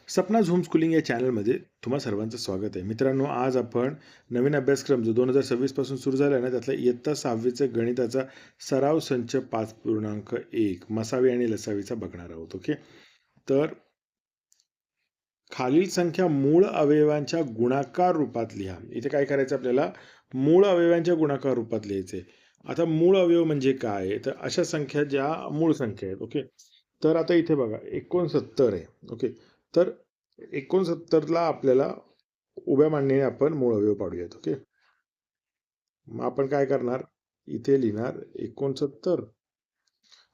Sapna's home schooling या चॅनलमध्ये तुम्हा सर्वांचं स्वागत आहे. मित्रांनो, आज आपण नवीन अभ्यासक्रम जो 2026 पासून सुरू झाला आहे ना, त्यातला इयत्ता 6वीचा गणिताचा सराव संच 5.1 मसावी आणि लसावीचा बघणार आहोत. ओके, तर खालील संख्या मूळ अवयवांच्या गुणाकार रूपात लिहा. इथे काय करायचं आपल्याला? मूळ अवयवांच्या गुणाकार रूपात लिहायचे. आता मूळ अवयव म्हणजे काय? तर अशा संख्या ज्या मूळ संख्या आहेत. ओके, तर आता इथे बघा 69 आहे. ओके, तर 69ला आपल्याला उभ्या मांडणीने आपण मूळ अवयव पाडूयात. ओके, मग आपण काय करणार? इथे लिहिणार 69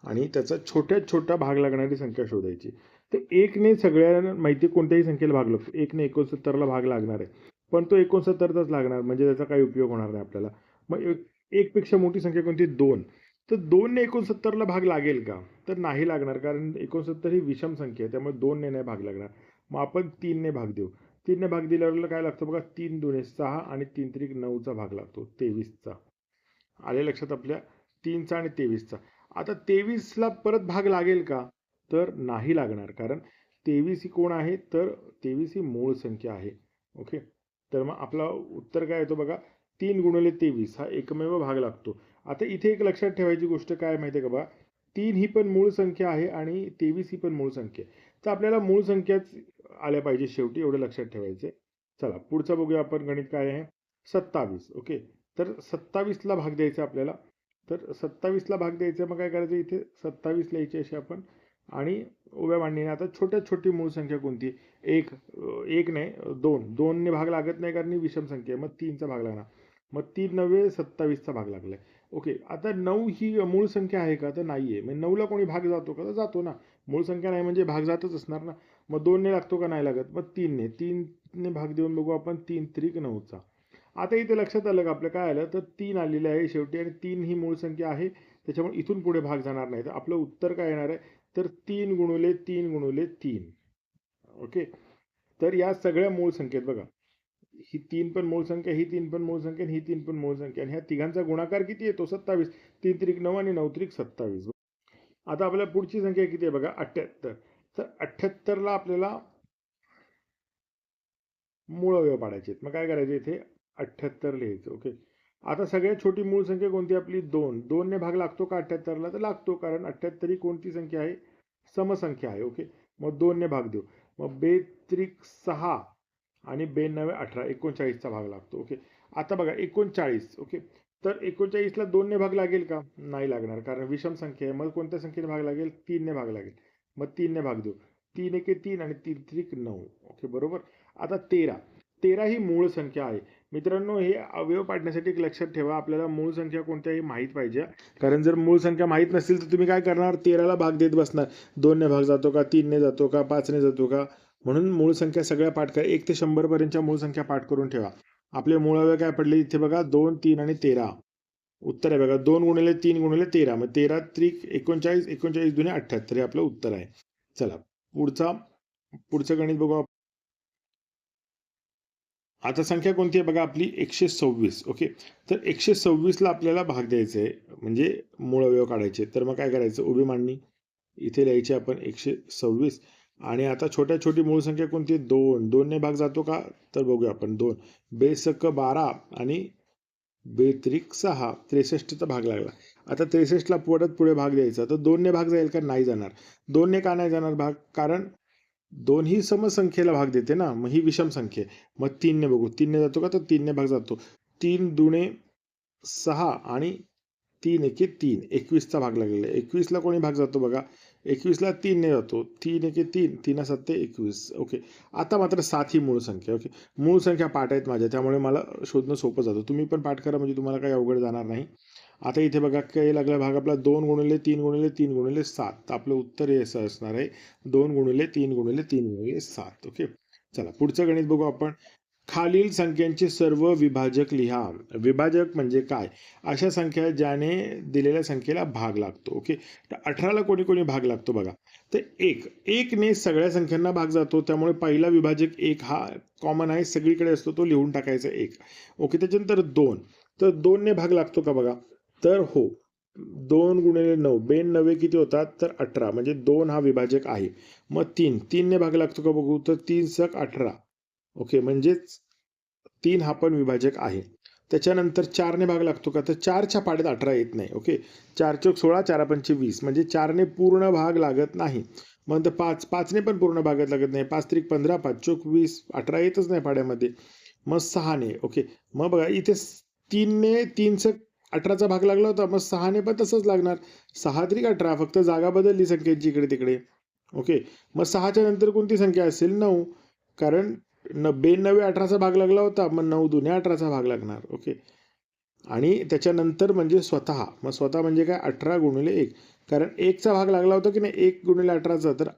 आणि त्याचा छोट्यात छोटा भाग लागणारी संख्या शोधायची. तर 1ने सगळ्यांना माहिती कोणत्याही संख्येला भाग लागतो. 1ने 69ला भाग लागणार आहे, पण तो 69चाच लागणार, म्हणजे त्याचा काही उपयोग होणार नाही आपल्याला. मग एक पेक्षा मोठी संख्या कोणती? 2. तर 2ने 69ला भाग लागेल का? तर नाही लागणार, कारण 69 ही विषम संख्या आहे, त्यामुळे 2ने नाही भाग लागणार. मग आपण 3ने भाग देऊ. 3ने भाग दिल्यावर काय लागतं बघा? 3 दुणे 6 आणि 3 त्रिक 9चा भाग लागतो, 23चा. आले लक्षात आपल्या? 3चा आणि 23चा. आता 23ला परत भाग लागेल का? तर नाही लागणार, कारण 23 ही कोण आहे? तर 23 ही मूळ संख्या आहे. ओके, तर मग आपला उत्तर काय येतो बघा? 3 गुणिले 23 हा एकमेव भाग लागतो. आता इथे एक लक्षात ठेवायची गोष्ट काय माहिती आहे का बघा? 3 ही पण मूळ संख्या आहे आणि 23 ही पण मूळ संख्या आहे. तर आपल्याला मूळ संख्याच आल्या पाहिजे शेवटी, एवढं लक्षात ठेवायचे. चला पुढचं बघूया आपण. गणित काय आहे? 27. ओके, तर 27ला भाग द्यायचा आपल्याला. तर 27ला भाग द्यायचा, मग काय करायचं? इथे 27 लिहायची अशी आपण, आणि उभ्या मांडणीने आता छोट्यात छोटी मूळ संख्या कोणती? 1 नाही, 2 ने भाग लागत नाही, कारण ही विषम संख्या आहे. मग 3चा भाग लागणार. मग 3 नव्हे 27चा भाग लागलाय. ओके, आता 9 ही मूळ संख्या आहे का? तर नाहीये. मग 9ला कोणी भाग जातो का? तर जातो ना. मूळ संख्या नाही म्हणजे भाग जातच असणार ना. मग 2ने लागतो का? नाही लागत. मग 3ने भाग देऊन बघू आपण. 3 त्रिक 9चा. आता इथे लक्षात आलं का आपलं? काय आलं? तर 3 आलेले आहे शेवटी, आणि 3 ही मूळ संख्या आहे, त्याच्यामुळे इथून पुढे भाग जाणार नाही. तर आपलं उत्तर काय येणार आहे? तर 3 गुणिले 3 गुणिले 3. ओके, तर या सगळ्या मूळ संख्येत बघा, ही 3 पण मूळ संख्या, ही 3 पण मूळ संख्या, ही 3 पण मूळ संख्या, आणि ह्या तिघांचा गुणाकार किती येतो? 27. 3 त्रिक 9 आणि 9 त्रिक 27. आता आपल्याला पुढची संख्या किती आहे बघा? 78. तर 78ला आपल्याला मूळ अवयव पाडायचे आहेत. मग काय करायचं? इथे 78 लिहायचं. ओके, आता सगळ्यात छोटी मूळ संख्या कोणती आपली? 2. 2ने भाग लागतो का 78ला? तर लागतो, कारण 78 ही कोणती संख्या आहे? समसंख्या आहे. ओके, मग 2ने भाग देऊ. मग 2 त्रिक 6 आणि 2 9 18, 39चा भाग लागतो. ओके, आता बघा 39. ओके, तर 39ला 2ने भाग लागेल का? नाही लागणार, कारण विषम संख्या आहे. मग कोणत्या संख्येने भाग लागेल? 3ने भाग लागेल. मग 3ने भाग देऊ. 3 एके 3 आणि 3 त्रिक 9. ओके, बरोबर. आता 13 ही मूळ संख्या आहे. मित्रांनो, हे अवयव पाडण्यासाठी एक लक्षात ठेवा, आपल्याला मूळ संख्या कोणत्याही माहीत पाहिजे. कारण जर मूळ संख्या माहीत नसेल तर तुम्ही काय करणार? 13ला भाग देत बसणार. 2ने भाग जातो का? 3ने जातो का? 5ने जातो का? म्हणून मूळ संख्या सगळ्या पाठ करा. 1 ते 100 पर्यंतच्या मूळ संख्या पाठ करून ठेवा. आपले मूळ अवयव काय पडले इथे बघा? 2, 3 आणि 13. उत्तर आहे बघा 2 गुणिले 3 गुणिले 13. मग 13 त्रिक 39, 39 दुणे 78 हे आपलं उत्तर आहे. चला पुढचं गणित बघू. आता संख्या कोणती आहे बघा आपली? 126. ओके, तर 126ला आपल्याला भाग द्यायचा आहे, म्हणजे मूळ अवयव काढायचे. तर मग काय करायचं? उभी मांडणी इथे लिहायची आपण 126, आणि आता छोट्यात छोटी मूळ संख्या कोणती? 2. 2ने भाग जातो का? तर बघूया आपण. 2 बेसक 12 आणि बेत्रिक 6, 63चा भाग लागला. आता 63ला परत पुढे भाग द्यायचा, तर 2ने भाग जाईल का? नाही जाणार. 2ने का नाही जाणार भाग? कारण 2 ही समसंख्येला भाग देते ना, मग ही विषम संख्या आहे. मग 3ने बघू. 3ने जातो का? तर 3ने भाग जातो. 3 दुणे 6 आणि 3 एके 3, 21चा भाग लागलेला आहे. 21ला कोणी भाग जातो बघा? 21ला 3ने जातो. 3 एके 3, 3 7 21. ओके, आता मात्र 7 ही मूळ संख्या. ओके, मूळ संख्या पाठ आहेत माझ्या, त्यामुळे मला शोधणं सोपं जातं. तुम्ही पण पाठ करा, म्हणजे तुम्हाला काही अवघड जाणार नाही. आता इथे बघा काय लागला भाग आपला? 2 गुणिले 3 गुणिले 3 गुणिले 7. तर आपलं उत्तर हे असं असणार आहे, 2 गुणिले 3 गुणिले 3 गुणिले 7. ओके, चला पुढचं गणित बघू आपण. खालील संख्यांचे सर्व विभाजक लिहा. विभाजक म्हणजे काय? अशा संख्या ज्याने दिलेल्या संख्येला भाग लागतो. ओके, तर 18ला कोणी कोणी भाग लागतो बघा? तर 1 ने सगळ्या संख्यांना भाग जातो, त्यामुळे पहिला विभाजक 1 हा कॉमन आहे, सगळीकडे असतो, तो लिहून टाकायचा 1. ओके, त्याच्यानंतर 2. तर 2ने भाग लागतो का बघा? तर हो. 2 गुणिले 9 बेन 9 किती होतात तर 18 म्हणजे 2 हा विभाजक आहे. मग 3 ने भाग लागतो का बघू तर 3 सक 18 ओके म्हणजेच 3 हा पण विभाजक आहे. त्याच्यानंतर 4 ने भाग लागतो का तर 4च्या पाड्यात 18 येत नाही ओके. 4 चोक 16 4 पंचे 20 म्हणजे 4 ने पूर्ण भाग लागत नाही. मग नंतर 5 ने पण पूर्ण भागात लागत नाही. 5 त्रिक 15 5 चोक 20 18 येतच नाही पाड्यामध्ये. मग 6 ने ओके. मग बघा इथे 3 ने 3 18चा भाग लागला होता. मग 6 ने पण तसंच लागणार. 6 त्रिक 18 फक्त जागा बदलली संख्येची इकडे तिकडे. ओके. मग 6च्या नंतर कोणती संख्या असेल 9 कारण 92 18चा भाग लागला होता. मग 9 दुने 18चा भाग लागणार ओके. आणि त्याच्यानंतर म्हणजे स्वतः मग स्वतः म्हणजे काय 18 गुणिले 1 कारण 1चा भाग लागला होता की नाही 1 गुणिले 18चा तर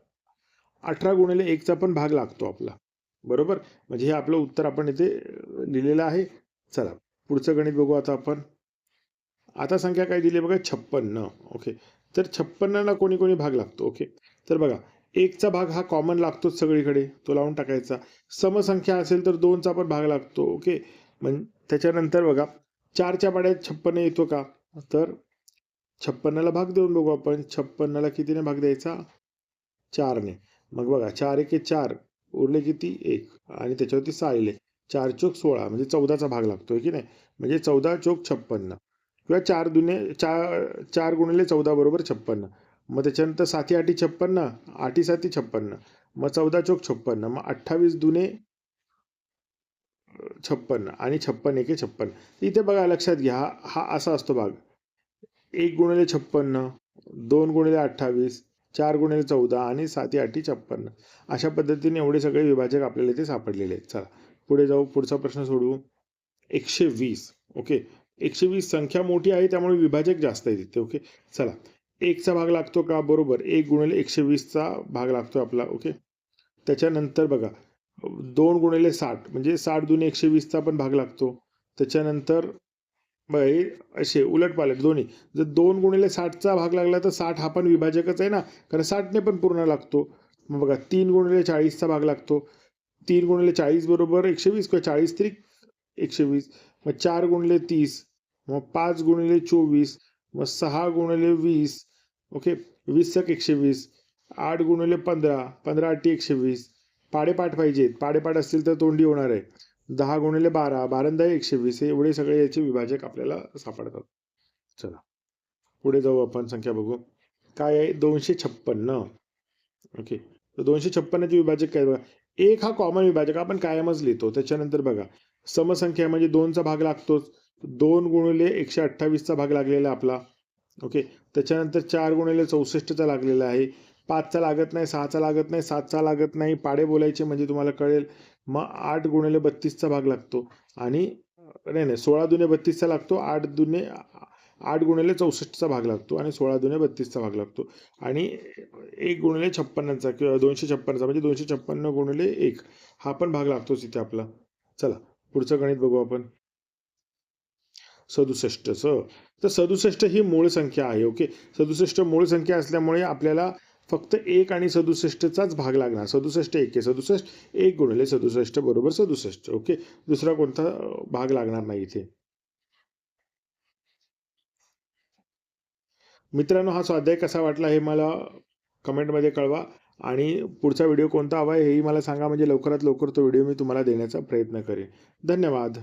18 गुणिले 1चा पण भाग लागतो आपला बरोबर. म्हणजे हे आपलं उत्तर आपण इथे लिहिलेलं आहे. चला पुढचं गणित बघू आता आपण. आता संख्या काय दिली बघा 56 ओके. तर 56ला कोणी कोणी भाग लागतो ओके. तर बघा 1चा भाग हा कॉमन लागतोच सगळीकडे तो लावून टाकायचा. समसंख्या असेल तर 2चा पण भाग लागतो ओके. म्हणजे त्याच्यानंतर बघा 4च्या पाड्यात 56 येतो का तर 56ला भाग देऊन बघू आपण. 56ला कितीने भाग द्यायचा 4ने. मग बघा 4 एके 4 उरले किती 1 आणि त्याच्यावरती 6 येईल. 4 चोक 16 म्हणजे 14चा भाग लागतोय की नाही. म्हणजे 14 चोक 56 किंवा 4 दुने 4 गुणिले 14 बरोबर 56. मग त्याच्यानंतर 7 आठी 56 आठी 7 56 मग 14 चोक 56 मग 28 दुने 56 आणि 56 एके 56. इथे बघा लक्षात घ्या हा असा असतो भाग 1 गुणिले 56 2 गुणिले 28 4 गुणिले 14 आणि 7 आठी 56. अशा पद्धतीने एवढे सगळे विभाजक आपल्याला इथे सापडलेले आहेत. चला पुढे जाऊ पुढचा प्रश्न सोडवू. 120 ओके. 120 संख्या मोठी आहे त्यामुळे विभाजक जास्त आहे तिथे ओके. चला 1चा भाग लागतो का बरोबर 1 गुणिले 120चा भाग लागतो आपला ओके. त्याच्यानंतर बघा 2 गुणिले 60 म्हणजे 60 दुने 120चा पण भाग लागतो. त्याच्यानंतर बघा हे असे उलटपालट दोन्ही जर 2 गुणिले 60चा भाग लागला तर 60 हा पण विभाजकच आहे ना कारण 60ने पण पूर्ण लागतो. मग बघा 3 गुणिले 40चा भाग लागतो. 3 गुणिले 40 बरोबर 120 किंवा 40 त्रिक 120 मग 4 गुणिले 30 मग 5 गुणिले 24 मग 6 गुणिले 20 ओके. 20 सक 120 8 गुणिले 15 15 आठी 120 पाडेपाठ पाहिजेत पाडेपाठ असतील तर तोंडी होणार आहे. 10 गुणिले 12 12 120 एवढे सगळे याचे विभाजक आपल्याला सापडतात. चला पुढे जाऊ आपण संख्या बघू. काय आहे 256 ओके. तर 256चे विभाजक काय बघा 1 हा कॉमन विभाजक आपण कायमच लिहितो. त्याच्यानंतर बघा समसंख्या म्हणजे 2चा भाग लागतोच. 2 गुणिले 128चा भाग लागलेला आपला ओके. त्याच्यानंतर 4 गुणिले 64चा लागलेला आहे. 5चा लागत नाही 6चा लागत नाही 7चा लागत नाही पाडे बोलायचे म्हणजे तुम्हाला कळेल. मग 8 गुणिले 32चा भाग लागतो आणि नाही 16 दुने 32चा लागतो 8 गुणिले 64चा भाग लागतो आणि 16 दुने 32चा भाग लागतो आणि 1 गुणिले 56चा किंवा 256चा म्हणजे 256 गुणिले 1 हा पण भाग लागतोच इथे आपला. चला पुढचं गणित बघू आपण. 67चं तर 67 ही मूळ संख्या आहे ओके. 67 मूळ संख्या असल्यामुळे आपल्याला फक्त 1 आणि 67चाच भाग लागणार. 67 1 67 1 गुणिले 67 बरोबर 67 ओके. दुसरा कोणता भाग लागणार नाही इथे. मित्रांनो हा स्वाध्याय कसा वाटला हे मला कमेंटमध्ये कळवा आणि पुढचा व्हिडिओ कोणता हवा आहे हेही मला सांगा म्हणजे लवकरात लवकर तो व्हिडिओ मी तुम्हाला देण्याचा प्रयत्न करेन. धन्यवाद.